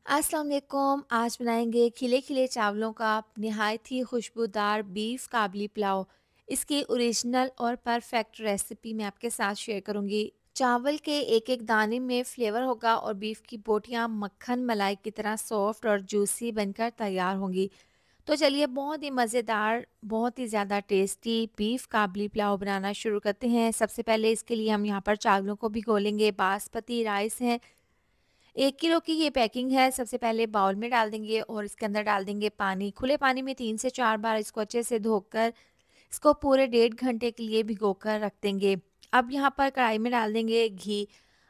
अस्सलाम वालेकुम। आज बनाएंगे खिले खिले चावलों का नहायत ही खुशबूदार बीफ काबली पुलाव। इसकी ओरिजिनल और परफेक्ट रेसिपी मैं आपके साथ शेयर करूंगी। चावल के एक एक दाने में फ्लेवर होगा और बीफ की बोटियां मक्खन मलाई की तरह सॉफ्ट और जूसी बनकर तैयार होंगी। तो चलिए बहुत ही मज़ेदार, बहुत ही ज़्यादा टेस्टी बीफ काबली पुलाव बनाना शुरू करते हैं। सबसे पहले इसके लिए हम यहाँ पर चावलों को भिगो लेंगे। बासमती राइस है, 1 किलो की ये पैकिंग है। सबसे पहले बाउल में डाल देंगे और इसके अंदर डाल देंगे पानी। खुले पानी में 3 से 4 बार इसको अच्छे से धोकर इसको पूरे 1.5 घंटे के लिए भिगोकर रख देंगे। अब यहाँ पर कढ़ाई में डाल देंगे घी।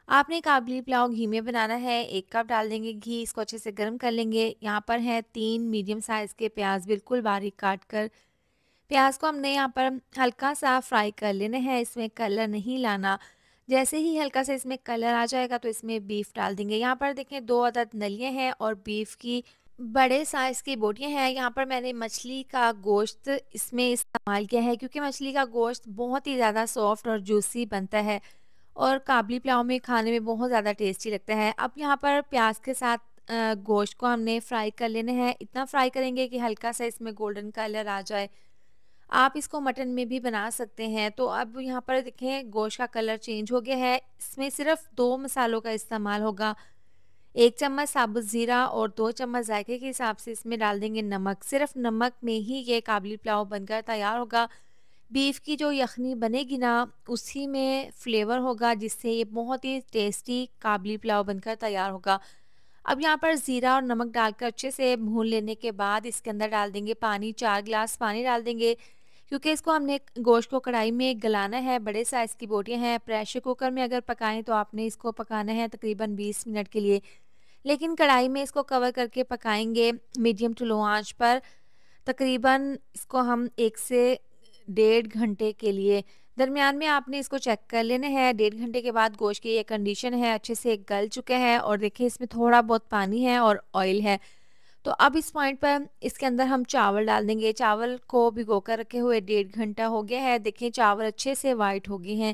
आपने काबुली पुलाव घी में बनाना है। 1 कप डाल देंगे घी, इसको अच्छे से गर्म कर लेंगे। यहाँ पर हैं 3 मीडियम साइज़ के प्याज बिल्कुल बारीक काट कर। प्याज को हमने यहाँ पर हल्का सा फ्राई कर लेना है, इसमें कलर नहीं लाना। जैसे ही हल्का सा इसमें कलर आ जाएगा तो इसमें बीफ डाल देंगे। यहाँ पर देखें 2 अदद नलियाँ हैं और बीफ की बड़े साइज़ की बोटियाँ हैं। यहाँ पर मैंने मछली का गोश्त इसमें इस्तेमाल किया है क्योंकि मछली का गोश्त बहुत ही ज़्यादा सॉफ्ट और जूसी बनता है और काबुली पुलाव में खाने में बहुत ज़्यादा टेस्टी लगता है। अब यहाँ पर प्याज के साथ गोश्त को हमने फ्राई कर लेना है। इतना फ्राई करेंगे कि हल्का सा इसमें गोल्डन कलर आ जाए। आप इसको मटन में भी बना सकते हैं। तो अब यहाँ पर देखें गोश्त का कलर चेंज हो गया है। इसमें सिर्फ 2 मसालों का इस्तेमाल होगा। 1 चम्मच साबुत ज़ीरा और 2 चम्मच जायके के हिसाब से इसमें डाल देंगे नमक। सिर्फ नमक में ही ये काबुली पुलाव बनकर तैयार होगा। बीफ की जो यखनी बनेगी ना, उसी में फ्लेवर होगा जिससे ये बहुत ही टेस्टी काबुली पुलाव बनकर तैयार होगा। अब यहाँ पर ज़ीरा और नमक डालकर अच्छे से भून लेने के बाद इसके अंदर डाल देंगे पानी। 4 गिलास पानी डाल देंगे क्योंकि इसको हमने गोश्त को कढ़ाई में गलाना है। बड़े साइज़ की बोटियां हैं। प्रेशर कुकर में अगर पकाएं तो आपने इसको पकाना है तकरीबन 20 मिनट के लिए, लेकिन कढ़ाई में इसको कवर करके पकाएंगे मीडियम टू लो आंच पर। तकरीबन इसको हम 1 से 1.5 घंटे के लिए, दरमियान में आपने इसको चेक कर लेना है। 1.5 घंटे के बाद गोश्त की ये कंडीशन है, अच्छे से गल चुके हैं और देखिए इसमें थोड़ा बहुत पानी है और ऑयल है। तो अब इस पॉइंट पर इसके अंदर हम चावल डाल देंगे। चावल को भिगो कर रखे हुए 1.5 घंटा हो गया है। देखिए चावल अच्छे से वाइट हो गए हैं।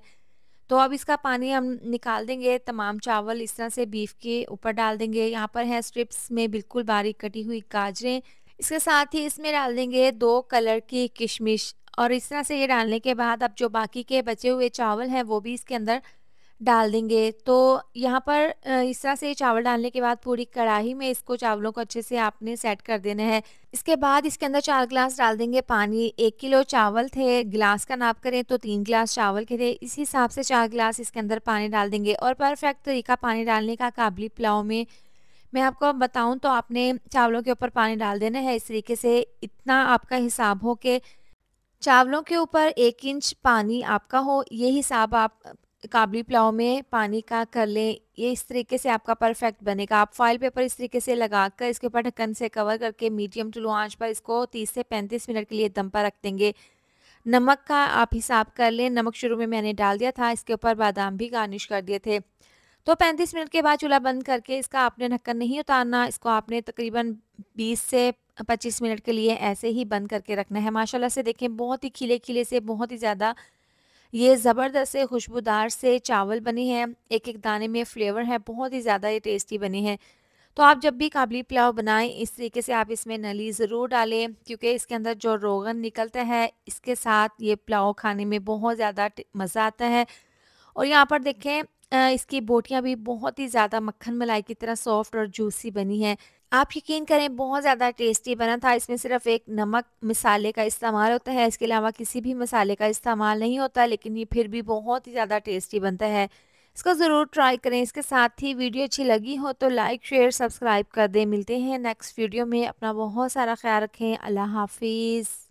तो अब इसका पानी हम निकाल देंगे। तमाम चावल इस तरह से बीफ के ऊपर डाल देंगे। यहाँ पर है स्ट्रिप्स में बिल्कुल बारीक कटी हुई गाजरें। इसके साथ ही इसमें डाल देंगे 2 कलर की किशमिश और इस तरह से ये डालने के बाद अब जो बाकी के बचे हुए चावल हैं वो भी इसके अंदर डाल देंगे। तो यहाँ पर इस तरह से चावल डालने के बाद पूरी कढ़ाई में इसको चावलों को अच्छे से आपने सेट कर देना है। इसके बाद इसके अंदर 4 गिलास डाल देंगे पानी। 1 किलो चावल थे, गिलास का नाप करें तो 3 गिलास चावल के थे, इस हिसाब से 4 गिलास इसके अंदर पानी डाल देंगे। और परफेक्ट तरीका पानी डालने का काबुली पुलाव में मैं आपको बताऊं तो आपने चावलों के ऊपर पानी डाल देना है इस तरीके से, इतना आपका हिसाब हो कि चावलों के ऊपर 1 इंच पानी आपका हो। ये हिसाब आप काबुली पुलाव में पानी का कर लें। ये इस तरीके से आपका परफेक्ट बनेगा। आप फॉइल पेपर इस तरीके से लगाकर इसके ऊपर ढक्कन से कवर करके मीडियम टू लो आंच पर इसको 30 से 35 मिनट के लिए दम पर रख देंगे। नमक का आप हिसाब कर लें। नमक शुरू में मैंने डाल दिया था, इसके ऊपर बादाम भी गार्निश कर दिए थे। तो 35 मिनट के बाद चूल्हा बंद करके इसका आपने ढक्कन नहीं उतारना। इसको आपने तकरीबन 20 से 25 मिनट के लिए ऐसे ही बंद करके रखना है। माशाल्लाह से देखें बहुत ही खिले-खिले से, बहुत ही ज़्यादा ये ज़बरदस्त से खुशबूदार से चावल बने हैं। एक-एक दाने में फ्लेवर है, बहुत ही ज़्यादा ये टेस्टी बने हैं। तो आप जब भी काबुली पुलाव बनाएं इस तरीके से आप इसमें नली ज़रूर डालें क्योंकि इसके अंदर जो रोगन निकलता है इसके साथ ये पुलाव खाने में बहुत ज़्यादा मज़ा आता है। और यहाँ पर देखें इसकी बोटियाँ भी बहुत ही ज़्यादा मक्खन मलाई की तरह सॉफ्ट और जूसी बनी हैं। आप यकीन करें बहुत ज़्यादा टेस्टी बना था। इसमें सिर्फ एक नमक मसाले का इस्तेमाल होता है, इसके अलावा किसी भी मसाले का इस्तेमाल नहीं होता, लेकिन ये फिर भी बहुत ही ज़्यादा टेस्टी बनता है। इसको ज़रूर ट्राई करें। इसके साथ ही वीडियो अच्छी लगी हो तो लाइक शेयर सब्सक्राइब कर दें। मिलते हैं नेक्स्ट वीडियो में। अपना बहुत सारा ख्याल रखें। अल्लाह हाफिज़।